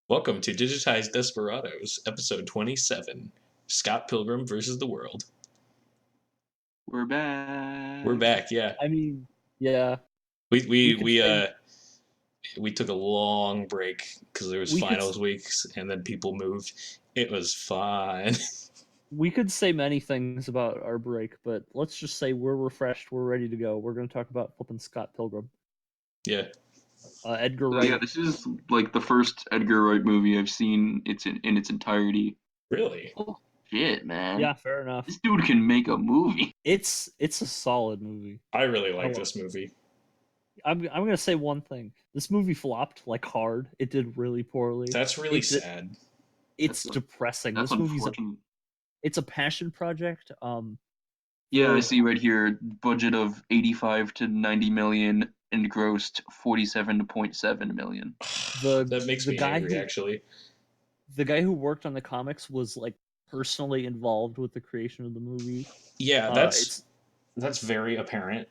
Welcome to Digitized Desperadoes, episode 27, Scott Pilgrim versus the World. We're We're back. back, yeah. I mean, yeah, We we we could we say uh we took a long break because there was we could finals weeks and then people moved. It was fine. we could say many things about our break, but let's just say we're refreshed, we're ready to go. We're going to talk about flipping Scott Pilgrim. Yeah. Edgar So yeah, Wright. this is like the first Edgar Wright movie I've seen. It's in its entirety. Really? Oh shit, man! Yeah, fair enough. This dude can make a movie. It's a solid movie. I really like love this movie. I'm going to say one thing. This movie flopped like hard. It did really poorly. That's really sad. It's That's depressing. That's This movie's unfortunate. it's a passion project. Yeah, I the- see right here. Budget of 85 to 90 million and grossed 47.7 million. That makes the me guy angry, who actually. the guy who worked on the comics was like personally involved with the creation of the movie. Yeah, It's that's very apparent.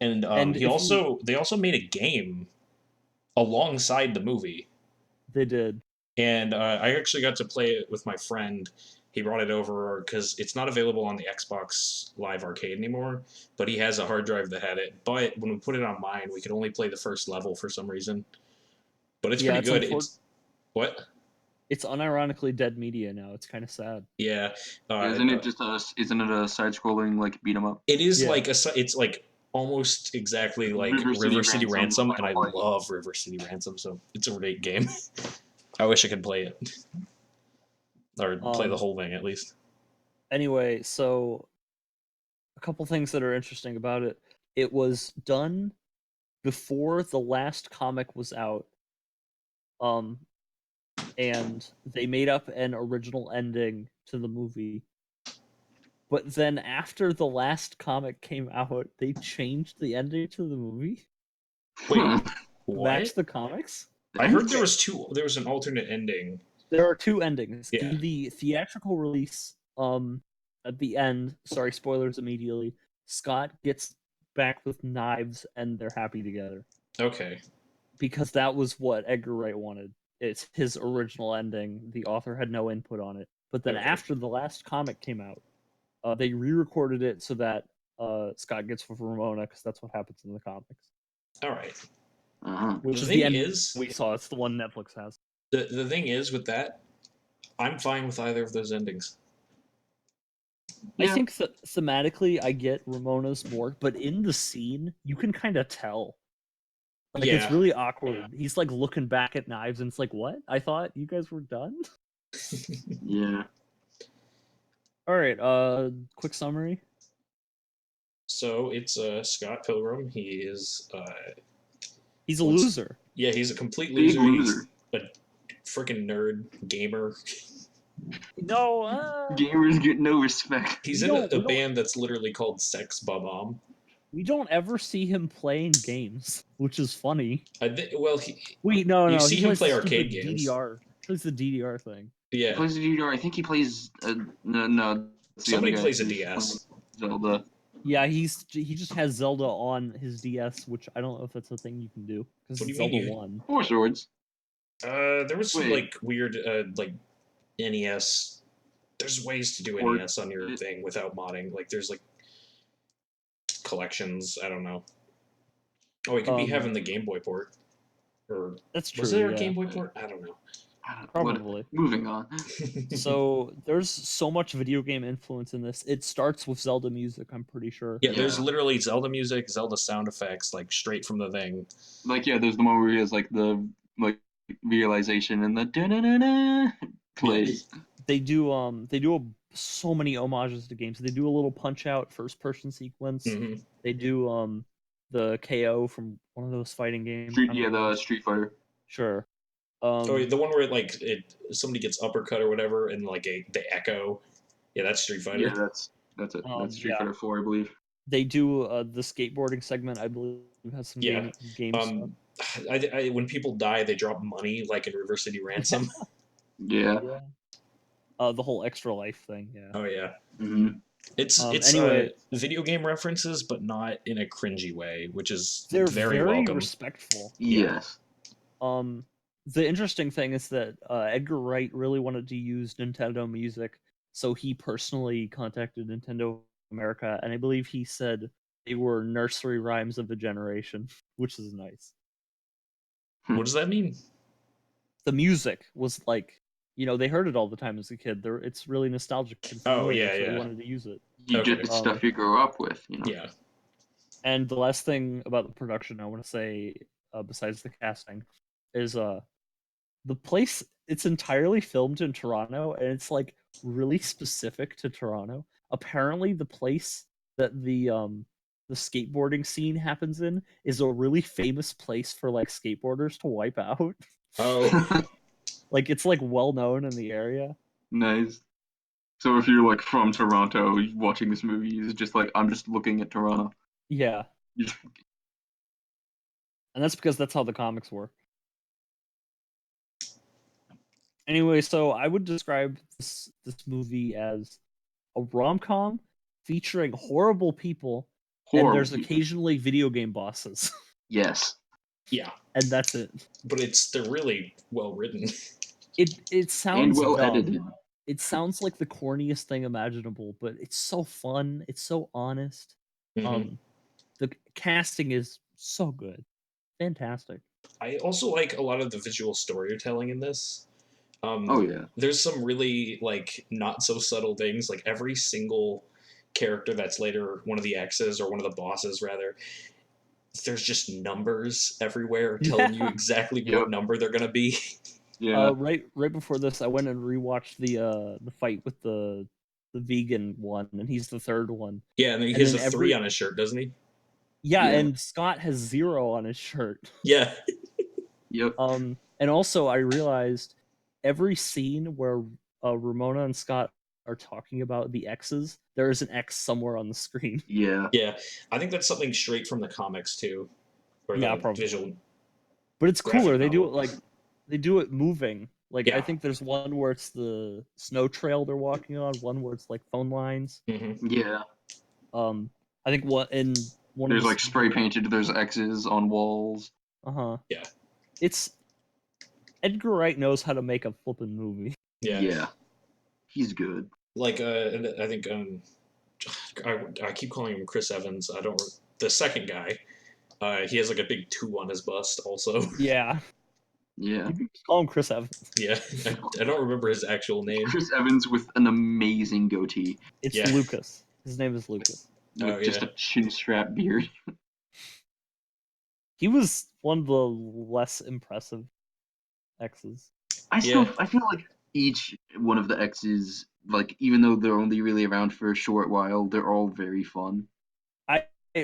And and they also made a game alongside the movie. they did. And I actually got to play it with my friend. He brought it over because it's not available on the Xbox Live Arcade anymore, but he has a hard drive that had it. But when we put it on mine, we could only play the first level for some reason. But it's pretty good. It's what? It's unironically dead media now. It's kind of sad. Yeah. Isn't it a side-scrolling like beat 'em up? It is Yeah. it's like almost exactly like River City Ransom, and I love River City Ransom, so it's a great game. I wish I could play it. Or play the whole thing, at least. Anyway, so a couple things that are interesting about it. It was done before the last comic was out. And they made up an original ending to the movie. But then after the last comic came out, they changed the ending to the movie. Wait, what? Match the comics? I heard there was an alternate ending. There are two endings. Yeah. The theatrical release, at the end, sorry, spoilers immediately, Scott gets back with knives and they're happy together. Okay. Because that was what Edgar Wright wanted. It's his original ending. The author had no input on it. But then after the last comic came out, they re-recorded it so that Scott gets with Ramona, because that's what happens in the comics. All right. Which The is thing the end is, we saw. It's the one Netflix has. The thing is with that, I'm fine with either of those endings. I think thematically, I get Ramona's more, but in the scene, you can kind of tell. Like, it's really awkward. He's like looking back at knives, and it's like, what? I thought you guys were done? Yeah. Alright, quick summary. So it's Scott Pilgrim. He is he's a loser. Yeah, he's a complete Big loser. He's a freaking nerd gamer. No, gamers get no respect. He's in a band that's literally called Sex Bob-omb. We don't ever see him playing games, which is funny. You see him play arcade games. DDR. He plays the DDR thing. Yeah. He plays the DDR. I think he plays. No. Somebody plays a DS. Zelda. Yeah, he just has Zelda on his DS, which I don't know if that's a thing you can do. Because it's Zelda 1. 4 swords. There was some like weird like NES. There's ways to do NES on your thing without modding. Like there's like collections. I don't know. Oh, it could be having the Game Boy port. Or that's true. Was there a Game Boy port? I don't know. Probably. Moving on. So there's so much video game influence in this. It starts with Zelda music, I'm pretty sure. Yeah, there's literally Zelda music, Zelda sound effects, like straight from the thing. Like there's the one where he has like the realization and the da-da-da-da plays. They do so many homages to games. They do a little Punch Out first person sequence. Mm-hmm. They do the KO from one of those fighting games. The Street Fighter. Sure. The one where like somebody gets uppercut or whatever, and like they echo. Yeah, that's Street Fighter. Yeah, that's it. That's Street Fighter 4, I believe. They do the skateboarding segment. I believe has some games. I when people die, they drop money like in River City Ransom. Yeah. The whole extra life thing. Yeah. Oh yeah. Mm-hmm. It's anyway, video game references, but not in a cringy way, which is they're very welcome. respectful. Yes. the interesting thing is that Edgar Wright really wanted to use Nintendo music, so he personally contacted Nintendo America, and I believe he said they were nursery rhymes of a generation, which is nice. What does that mean? The music was like, they heard it all the time as a kid. It's really nostalgic and Oh, familiar, yeah, so they yeah. wanted to use it. Okay. It's stuff you grew up with, Yeah. And the last thing about the production I want to say, besides the casting, is the place. It's entirely filmed in Toronto, and it's like really specific to Toronto. Apparently, the place that the skateboarding scene happens in is a really famous place for like skateboarders to wipe out. Oh, Like it's like well known in the area. Nice. So if you're like from Toronto, watching this movie is just like I'm just looking at Toronto. Yeah, and that's because that's how the comics work. Anyway, so I would describe this movie as a rom-com featuring horrible people, and Horrible. there's occasionally video game bosses, Yes. yeah. and that's it. But they're really well written. It sounds well dumb. edited. It sounds like the corniest thing imaginable, but it's so fun. It's so honest. Mhm. The casting is so good, fantastic. I also like a lot of the visual storytelling in this. Oh yeah. There's some really like not so subtle things. Like every single character that's later one of the exes or one of the bosses rather, there's just numbers everywhere telling you Yeah. exactly Yep. what number they're gonna be. Yeah. Right before this, I went and rewatched the fight with the vegan one, and he's the third one. Yeah, and he And has a then 3 on his shirt, doesn't he? Yeah, Yeah. and Scott has 0 on his shirt. Yeah. Yep. And also I realized every scene where Ramona and Scott are talking about the X's, there is an X somewhere on the screen. Yeah. Yeah. I think that's something straight from the comics too. Or Yeah, the probably. visual. But it's graphic cooler. They do novel. it they do it moving. Like I Yeah. think there's one where it's the snow trail they're walking on, one where it's like phone lines. Yeah. I think one of There's the like spray painted. There's X's on walls. Yeah. It's Edgar Wright knows how to make a flippin' movie. Yeah. Yeah. He's good. Like and I think I keep calling him Chris Evans. I don't the second guy. He has like a big 2 on his bust also. Yeah. Yeah. You can just call him Chris Evans. Yeah. I don't remember his actual name. Chris Evans with an amazing goatee. It's Yeah. Lucas. His name is Lucas. With just a chin strap beard. He was one of the less impressive X's. I feel like each one of the X's, like even though they're only really around for a short while, they're all very fun.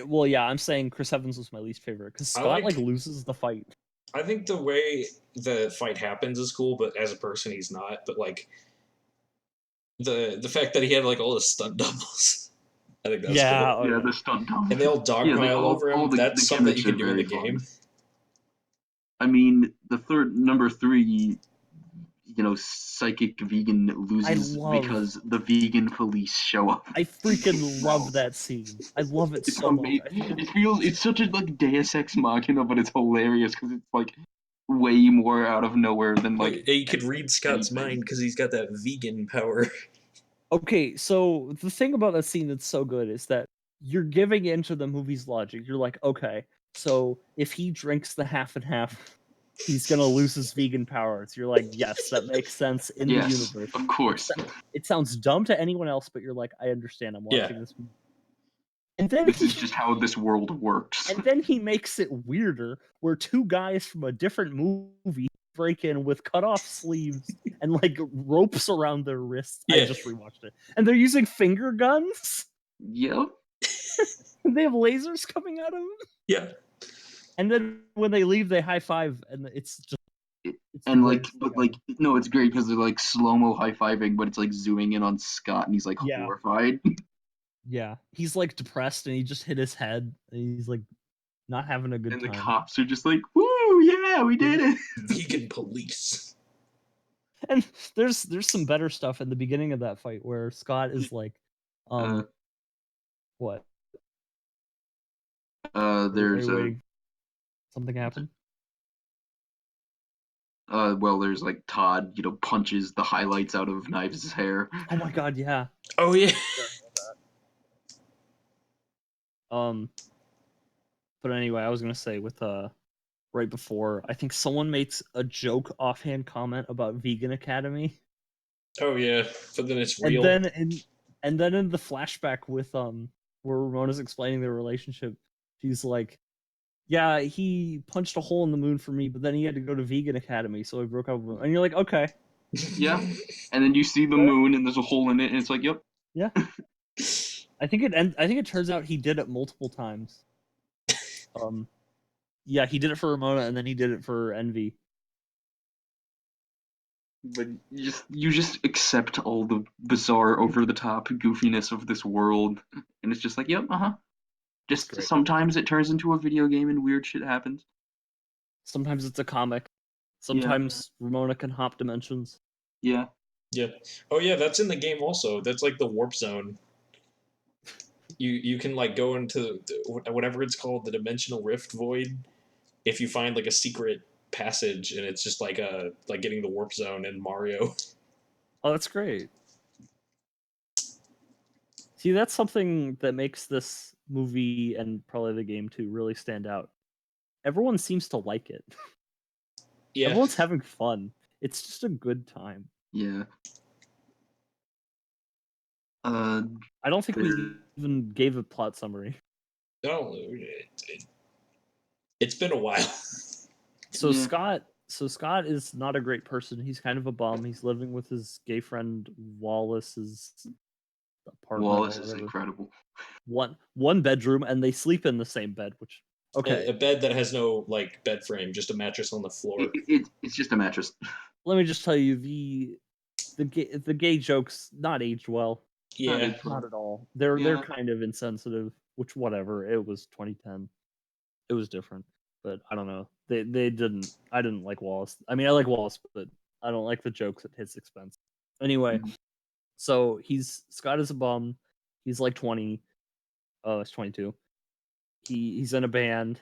Well, yeah, I'm saying Chris Evans was my least favorite because Scott like loses the fight. I think the way the fight happens is cool, but as a person, he's not. But like the fact that he had like all his stunt doubles, I think that's cool. Yeah, the stunt doubles. And they all dogpile over him. That's something you can do in the game. I mean, number 3, psychic vegan loses because the vegan police show up. I freaking love that scene. I love it so much. It's such a like Deus Ex Machina, but it's hilarious because it's like way more out of nowhere than like. You could read Scott's mind because he's got that vegan power. Okay, so the thing about that scene that's so good is that you're giving into the movie's logic. You're like, okay, so if he drinks the half and half, he's gonna lose his vegan powers. You're like, yes, that makes sense in the universe. Of course. It sounds dumb to anyone else, but you're like, I understand. I'm watching this movie. And then this is just how this world works. And then he makes it weirder, where 2 guys from a different movie break in with cut off sleeves and like ropes around their wrists. I just rewatched it, and they're using finger guns. Yep. They have lasers coming out of them. Yeah. And then when they leave, they high five, and it's just. No, it's great because they're like slow mo high fiving, but it's like zooming in on Scott, and he's like horrified. Yeah, he's like depressed, and he just hit his head, and he's like not having a good time. And the cops are just like, "Woo, yeah, we did it!" Vegan police. And there's some better stuff in the beginning of that fight where Scott is like, what? There's something happened. Well, there's like Todd, punches the highlights out of Knives' hair. Oh my god, yeah. Oh yeah. But anyway, I was gonna say with right before, I think someone makes a joke offhand comment about Vegan Academy, Oh yeah. But then it's and real. then in the flashback with where Ramona's explaining their relationship, she's like, "Yeah, he punched a hole in the moon for me, but then he had to go to Vegan Academy, so I broke up with him." And you're like, "Okay, Yeah. And then you see the moon, and there's a hole in it, and it's like, yep. yeah." I think it turns out he did it multiple times. Yeah, he did it for Ramona, and then he did it for Envy. But you just accept all the bizarre, over the top goofiness of this world, and it's just like, yep, Just Great. sometimes it turns into a video game and weird shit happens. Sometimes it's a comic. Sometimes Ramona can hop dimensions. Yeah. Yeah. Oh yeah, that's in the game also. That's like the warp zone. You can like go into whatever it's called, the dimensional rift void, if you find like a secret passage, and it's just like getting the warp zone in Mario. Oh, that's great. See, that's something that makes this movie and probably the game too really stand out. Everyone seems to like it. Yeah. Everyone's having fun. It's just a good time. Yeah. I don't think we even gave a plot summary. No, it's been a while. So Yeah. Scott is not a great person. He's kind of a bum. He's living with his gay friend Wallace's apartment Wallace or is whatever. incredible. One bedroom, and they sleep in the same bed, which okay. A bed that has no like bed frame, just a mattress on the floor. It's just a mattress. Let me just tell you the gay jokes not aged well. Yeah. Not at all. They're Yeah. kind of insensitive, which whatever. It was 2010. It was different, but I don't know. They didn't. I didn't like Wallace. I mean, I like Wallace, but I don't like the jokes at his expense. Anyway, so Scott is a bum. He's like 20. Oh, he's 22. He's in a band.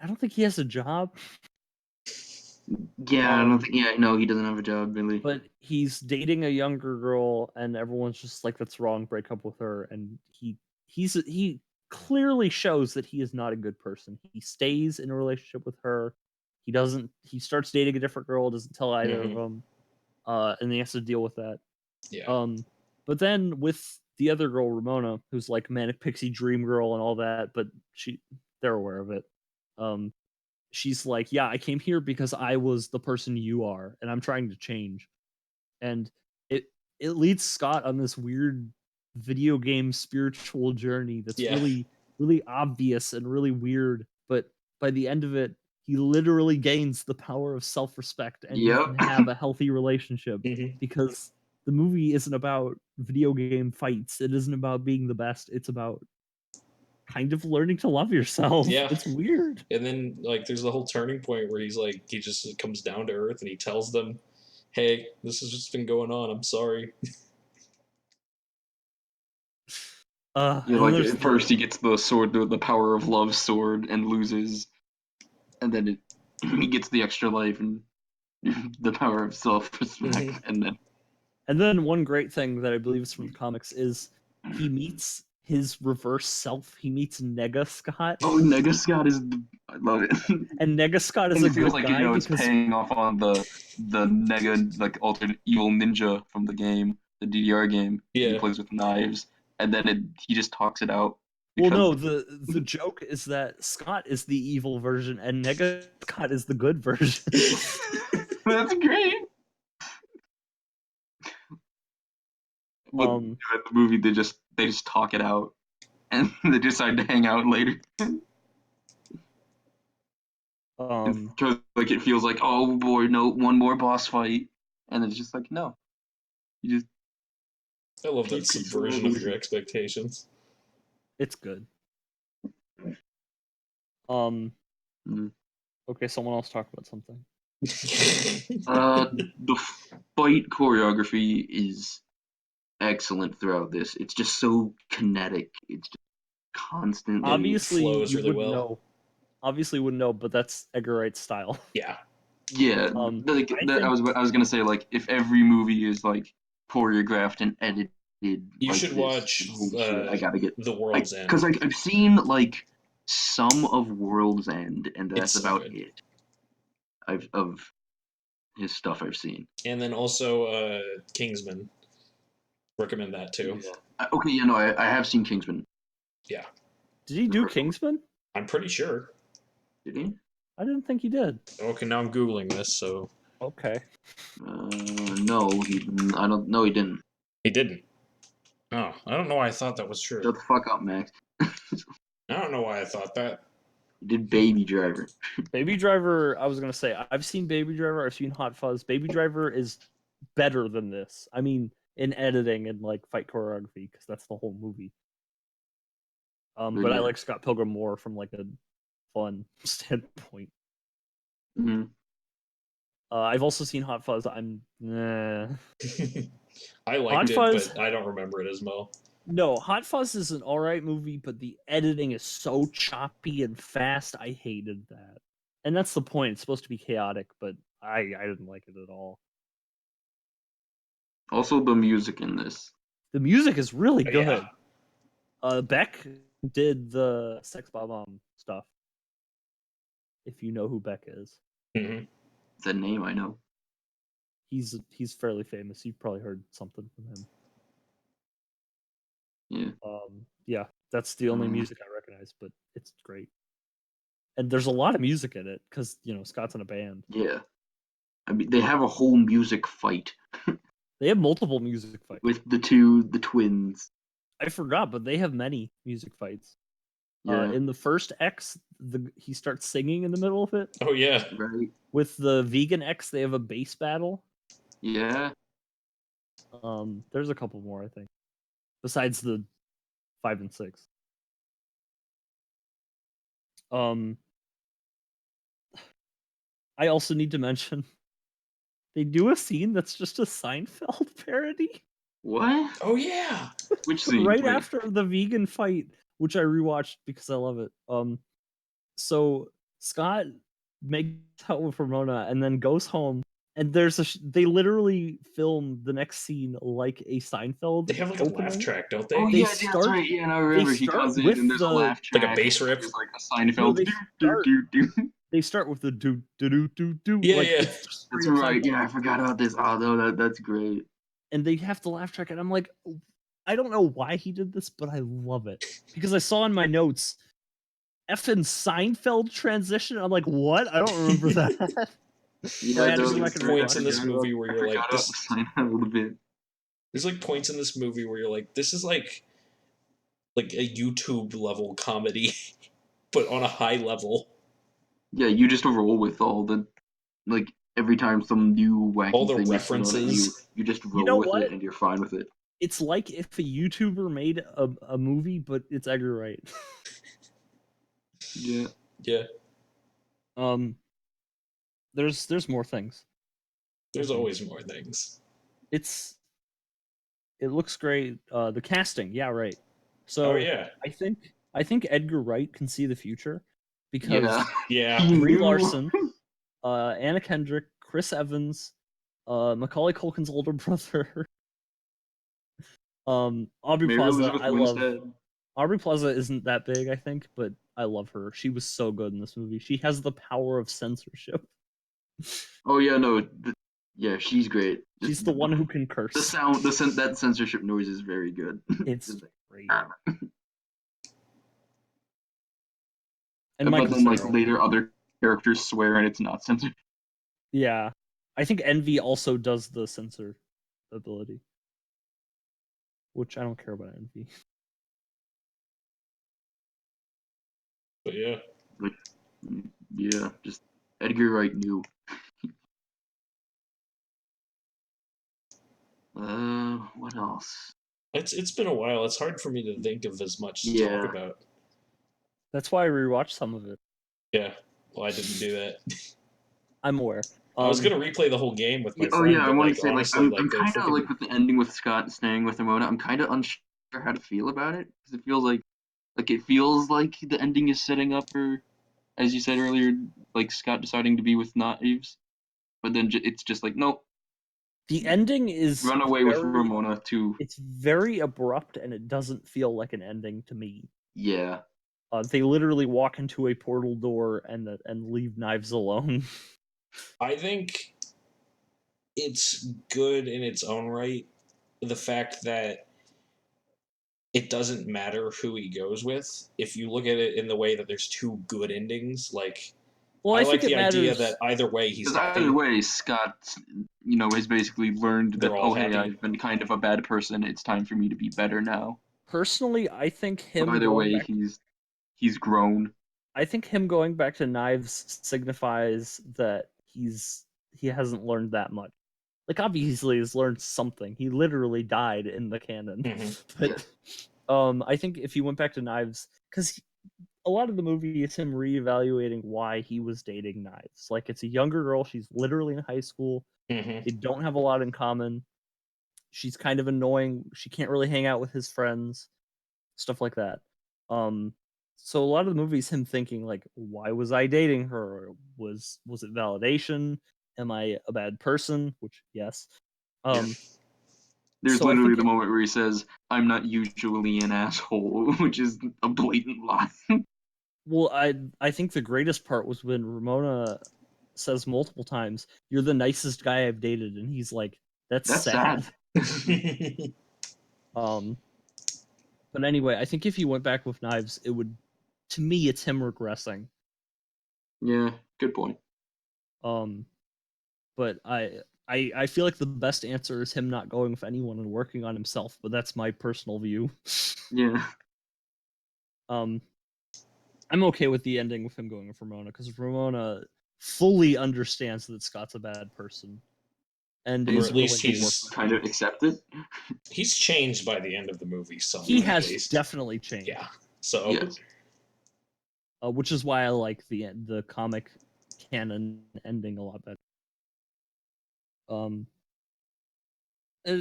I don't think he has a job. Yeah, I don't think. Yeah, no, he doesn't have a job really. But he's dating a younger girl, and everyone's just like, "That's wrong. Break up with her." And he clearly shows that he is not a good person. He stays in a relationship with her. He doesn't. He starts dating a different girl. Doesn't tell either of them. And he has to deal with that. Yeah. But then with the other girl, Ramona, who's like manic pixie dream girl and all that, but they're aware of it. She's like, "Yeah, I came here because I was the person you are, and I'm trying to change." And it it leads Scott on this weird video game spiritual journey that's Yeah. really obvious and really weird, but by the end of it, he literally gains the power of self-respect, and he Yep. can have a healthy relationship Mhm. because the movie isn't about video game fights. It isn't about being the best. It's about kind of learning to love yourself. Yeah. It's weird. And then like there's the whole turning point where he just comes down to earth and he tells them, "Hey, this has just been going on. I'm sorry." Yeah, And like there's at first he gets the sword, the power of love sword, and loses, and then he gets the extra life and the power of self-respect, And then one great thing that I believe is from the comics is he meets his reverse self. He meets Nega Scott. oh, Nega Scott I love it. And Nega Scott is And a it feels good like guy it's because paying off on the Nega, like alternate evil ninja from the game, the DDR game. He Yeah. plays with knives, and then he just talks it out. well, Because no, the joke is that Scott is the evil version and Nega Scott is the good version. that's great. But Um, in the movie, they just talk it out, and they decide to hang out later. Because like it feels like, oh boy, no, one more boss fight, and it's just like, no, you just I love that keep subversion of your expectations. it's good. Okay, someone else talk about something. The fight choreography is excellent throughout this. It's just so kinetic. It's just constantly. Obviously, flows you really wouldn't well. know. Obviously, you wouldn't know, but that's Edgar Wright's style. Yeah. Yeah, like I I think was gonna say, like, if every movie is like choreographed and edited You like should this, watch then holy shit, I gotta get The World's because End. like I've seen like some of World's End, and It's that's so about good. it. I've of his stuff I've seen. And then also Kingsman. Recommend that too. Yeah. Okay, yeah, no, I have seen Kingsman. Yeah, did he do Kingsman? I'm pretty sure. Did he? I didn't think he did. Okay, now I'm googling this, so Okay. No, he didn't. I don't. No, he didn't. he didn't. Oh, I don't know why I thought that was true. Shut the fuck up, Max. I don't know why I thought that. He did Baby Driver. Baby Driver, I was gonna say, I've seen Baby Driver, I've seen Hot Fuzz. Baby Driver is better than this. I mean, in editing and like fight choreography, because that's the whole movie. But I Yeah. like Scott Pilgrim more from like a fun standpoint. Hmm. I've also seen Hot Fuzz. I'm I liked Hot it, Fuzz. but I don't remember it as well. No, Hot Fuzz is an alright movie, but the editing is so choppy and fast. I hated that, and that's the point. It's supposed to be chaotic, but I didn't like it at all. Also, the music in this. The music is really But good. yeah, Beck did the Sex Bomb stuff. If you know who Beck is, hmm It's a name I know. he's fairly famous. You've probably heard something from him. Yeah. Yeah, that's the only music I recognize, but it's great. And there's a lot of music in it because Scott's in a band. Yeah. I mean, they have a whole music fight They have multiple music fights. with the twins. I forgot, but they have many music fights. Yeah. In the first X, he starts singing in the middle of it. Oh yeah. Right. With the vegan X, they have a bass battle. Yeah. There's a couple more, I think, besides the 5 and 6. I also need to mention they do a scene that's just a Seinfeld parody. What? Oh yeah. Which scene? Right Wait. after the vegan fight, which I rewatched because I love it. So Scott makes out with Ramona and then goes home, and they literally film the next scene like a Seinfeld. They have like a laugh opening. track, don't Oh they? yeah, that's right. Yeah, and I remember he start comes in with and there's a laugh Like a track. bass riff. There's like a No, Seinfeld. they Do, start- do, do, do. They start with the do do do do do. Yeah, like, yeah. it's just That's straight up right. Seinfeld. Yeah, I forgot about this. Oh no, that's great. And they have the laugh track, and I'm like, I don't know why he did this, but I love it because I saw in my notes effing Seinfeld transition. I'm like, what? I don't remember that. Yeah, I had to There's go like back and points rewatch in this it. movie where I you're forgot like, about this. the Seinfeld a bit. There's like points in this movie where you're like, this is like a YouTube level comedy, but on a high level. Yeah, you just roll with all the like every time some new All wacky the thing is thrown at you, references. you just You roll know with what? it and you're fine with it. It's like if a YouTuber made a movie, but it's Edgar Wright. Yeah. Yeah. There's more things. There's always more things. It looks great. The casting, yeah, right. So Oh yeah. I think Edgar Wright can see the future because Yeah. Yeah. He Brie knew. Larson, Anna Kendrick, Chris Evans, Macaulay Culkin's older brother, Aubrey Mary Plaza. Elizabeth I love. Winstead. Aubrey Plaza isn't that big, I think, but I love her. She was so good in this movie. She has the power of censorship. Oh yeah, no. Yeah, she's great. She's Just the one who can the curse. sound, that censorship noise is very good. It's Just like, great. ah. And But Michael then like Cera. later other characters swear and it's not censored. Yeah. I think Envy also does the censor ability. Which I don't care about Envy. But yeah. Like, yeah, just Edgar Wright knew. What else? It's been a while. It's hard for me to think of as much to Yeah. talk about. That's why I rewatched some of it. Yeah. Well, I didn't do that. I'm aware. I was gonna replay the whole game with my Oh friend, yeah, I but want like to say like honestly, I'm like the kind of freaking like with the ending with Scott staying with Ramona. I'm kind of unsure how to feel about it because it feels like it feels like the ending is setting up for, as you said earlier, like Scott deciding to be with not Eves. but then it's just like, nope, The ending is run away with very, Ramona to, it's very abrupt, and it doesn't feel like an ending to me. yeah. They literally walk into a portal door and leave Knives alone. I think it's good in its own right. The fact that it doesn't matter who he goes with. If you look at it in the way that there's two good endings, like Well, I I like think it the idea matters. that either way he's Because either happy. way, Scott, has basically learned that, They're all oh, hey, happy. I've been kind of a bad person. It's time for me to be better now. Personally, I think him Either going way, back. he's grown. I think him going back to Knives signifies that he hasn't learned that much. Like, obviously he's learned something. He literally died in the canon. Mhm. But I think if he went back to Knives, because a lot of the movie is him reevaluating why he was dating Knives. Like, it's a younger girl, she's literally in high school. Mhm. They don't have a lot in common. She's kind of annoying. She can't really hang out with his friends, stuff like that. So a lot of the movie is him thinking like, why was I dating her? Was it validation? Am I a bad person? Which, yes. Um, There's so I literally think the moment where he says, I'm not usually an asshole, which is a blatant lie. well, I think the greatest part was when Ramona says multiple times, "You're the nicest guy I've dated," and he's like, "That's That's sad." sad. Um, but anyway, I think if he went back with Knives, it would, to me, it's him regressing. Yeah, good point. But I feel like the best answer is him not going with anyone and working on himself. But that's my personal view. Yeah. um, I'm okay with the ending with him going with Ramona because Ramona fully understands that Scott's a bad person and And Or is at willing least to work he's with kind him. of accept it. he's changed by the end of the movie He somewhat, at has least. definitely changed. Yeah. So Yes. Which is why I like the comic canon ending a lot better. Um, uh,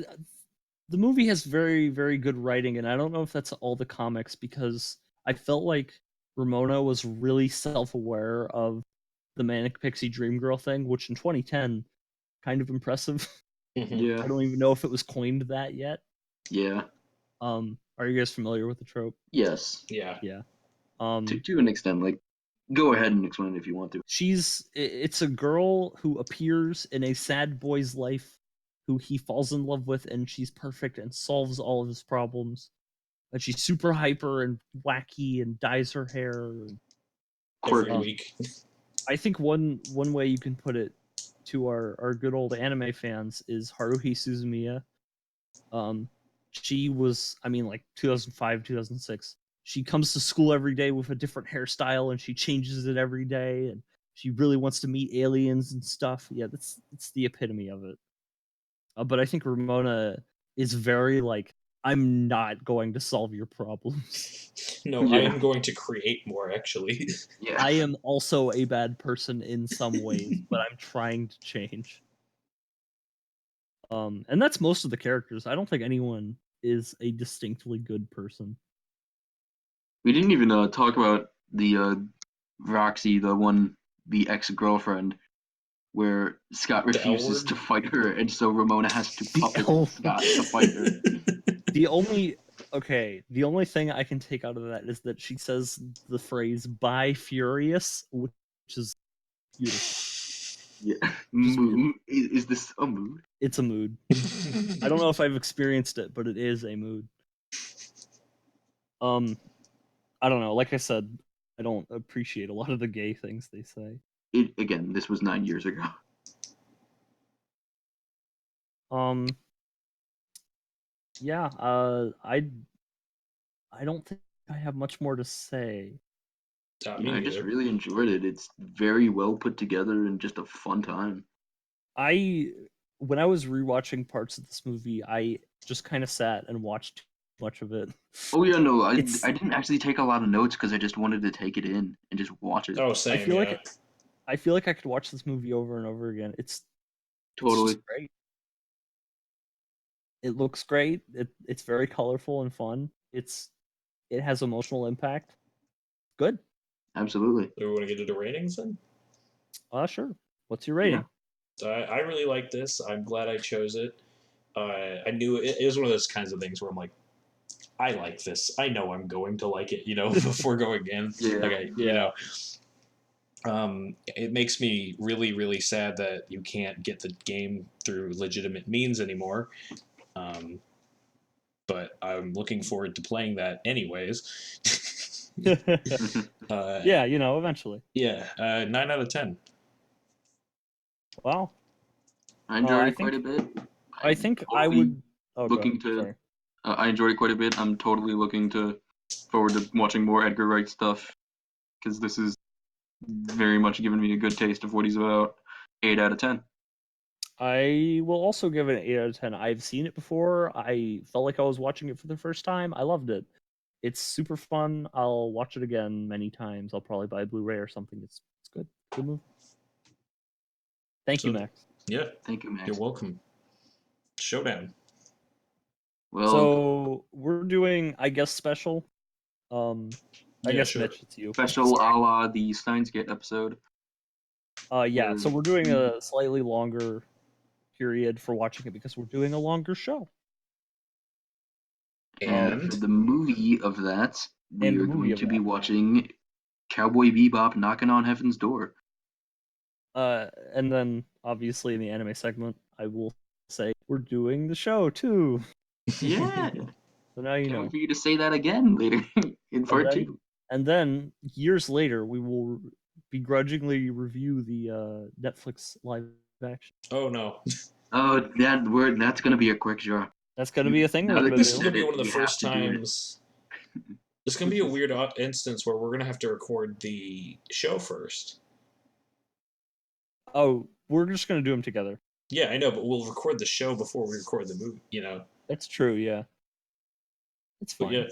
the movie has very very good writing, and I don't know if that's all the comics because I felt like Ramona was really self-aware of the manic pixie dream girl thing, which in 2010 kind of impressive. mhm. Yeah. I don't even know if it was coined that yet. Yeah. Are you guys familiar with the trope? Yes. Yeah. Yeah. To an extent, like, go ahead and explain it if you want to. It's a girl who appears in a sad boy's life who he falls in love with, and she's perfect and solves all of his problems. And she's super hyper and wacky and dyes her hair. Every Quirky. week. I think one way you can put it to our good old anime fans is Haruhi Suzumiya. Um, she was, I mean, like 2005, 2006. She comes to school every day with a different hairstyle, and she changes it every day, and she really wants to meet aliens and stuff. Yeah, that's the epitome of it. But I think Ramona is very like, I'm not going to solve your problems. No, I Yeah. am going to create more, actually. Yeah. I am also a bad person in some ways, but I'm trying to change. And that's most of the characters. I don't think anyone is a distinctly good person. We didn't even talk about the Roxy, the ex-girlfriend, where Scott The L refuses word. to fight her, and so Ramona has to The puppet L Scott to fight her. the only thing I can take out of that is that she says the phrase "bi furious," which is beautiful. Yeah. Just Mood. Is this a mood? It's a mood. I don't know if I've experienced it, but it is a mood. Um, I don't know. Like I said, I don't appreciate a lot of the gay things they say. Again, this was 9 years ago. Um, yeah. I don't think I have much more to say. Me I just neither. really enjoyed it. It's very well put together and just a fun time. I When I was rewatching parts of this movie, I just kind of sat and watched too much of it. Oh yeah, no, I It's didn't actually take a lot of notes because I just wanted to take it in and just watch it. Oh, I same, feel yeah. like I feel like I could watch this movie over and over again. It's Totally. just great. It looks great. It's very colorful and fun. It has emotional impact. Good. Absolutely. Do we want to get into ratings then? Sure. What's your Yeah. rating? I really like this. I'm glad I chose it. I knew it was one of those kinds of things where I'm like, I like this. I know I'm going to like it, before going in. Yeah. Like, Yeah. it makes me really, really sad that you can't get the game through legitimate means anymore. But I'm looking forward to playing that anyways. Yeah, eventually. Yeah, 9 out of 10. Wow. I enjoyed I it quite a think bit. I I'm think I totally would. Oh, go looking ahead. to. Sorry. I enjoyed it quite a bit. I'm totally looking forward to watching more Edgar Wright stuff because this is very much giving me a good taste of what he's about. 8 out of 10. I will also give it an 8 out of 10. I've seen it before. I felt like I was watching it for the first time. I loved it. It's super fun. I'll watch it again many times. I'll probably buy a Blu-ray or something. It's good. Good movie. Thank you, So, Max. yeah, Thank you, Max. you're welcome. Showdown. Well, So we're doing, I guess, special. I Yeah, guess sure. Mitch, it's you. special Sorry. a la the Steins Gate episode. Yeah. So we're doing Mm. a slightly longer period for watching it because we're doing a longer show. And for And the movie of that, we And the are movie going of to be that. watching Cowboy Bebop Knocking on Heaven's Door. And then obviously in the anime segment, I will say we're doing the show too. Yeah. So now you Can't know. wait for you to say that again later in part two. And then years later, we will begrudgingly review the Netflix live action. oh no, Oh, that's gonna be a quick draw. That's gonna be a thing Now we're that gonna this you is do. gonna said be it, one of the we have first to do it. times. This is gonna be a weird instance where we're gonna have to record the show first. Oh, we're just gonna do them together. Yeah, I know, but we'll record the show before we record the movie. That's true. Yeah, it's But fine. yeah.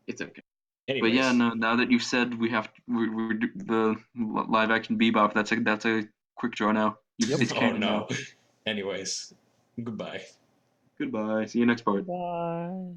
It's okay. But yeah, Anyways, no. Now that you've said the live action Bebop, that's a quick draw now. Yep. It's oh canon no. now. Anyways, goodbye. Goodbye. See you next part. Bye.